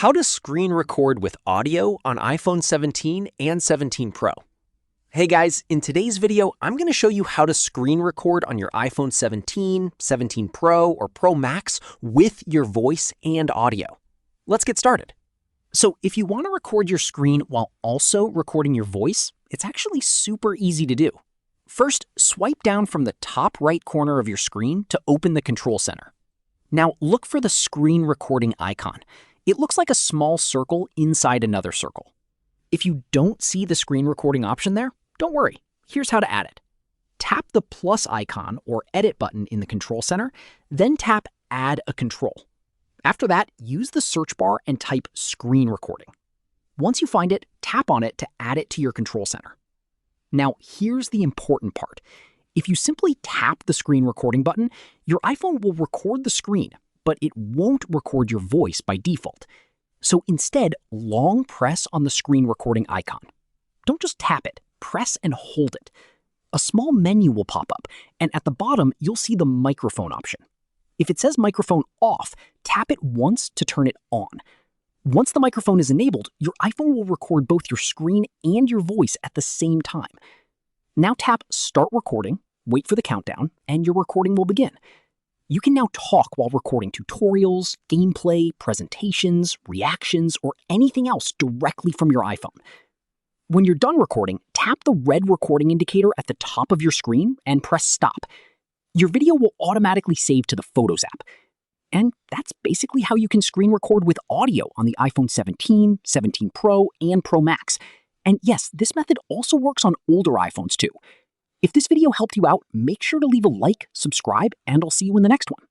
How to screen record with audio on iPhone 17 and 17 Pro. Hey guys, in today's video, I'm going to show you how to screen record on your iPhone 17, 17 Pro, or Pro Max with your voice and audio. Let's get started. So if you want to record your screen while also recording your voice, it's actually super easy to do. First, swipe down from the top right corner of your screen to open the Control Center. Now look for the screen recording icon. It looks like a small circle inside another circle. If you don't see the screen recording option there, don't worry. Here's how to add it. Tap the plus icon or edit button in the Control Center, then tap Add a Control. After that, use the search bar and type Screen Recording. Once you find it, tap on it to add it to your Control Center. Now, here's the important part. If you simply tap the screen recording button, your iPhone will record the screen, but it won't record your voice by default. So instead, long press on the screen recording icon. Don't just tap it, press and hold it. A small menu will pop up, and at the bottom, you'll see the microphone option. If it says microphone off, tap it once to turn it on. Once the microphone is enabled, your iPhone will record both your screen and your voice at the same time. Now tap Start Recording, wait for the countdown, and your recording will begin. You can now talk while recording tutorials, gameplay, presentations, reactions, or anything else directly from your iPhone. When you're done recording, tap the red recording indicator at the top of your screen and press Stop. Your video will automatically save to the Photos app. And that's basically how you can screen record with audio on the iPhone 17, 17 Pro, and Pro Max. And yes, this method also works on older iPhones too. If this video helped you out, make sure to leave a like, subscribe, and I'll see you in the next one.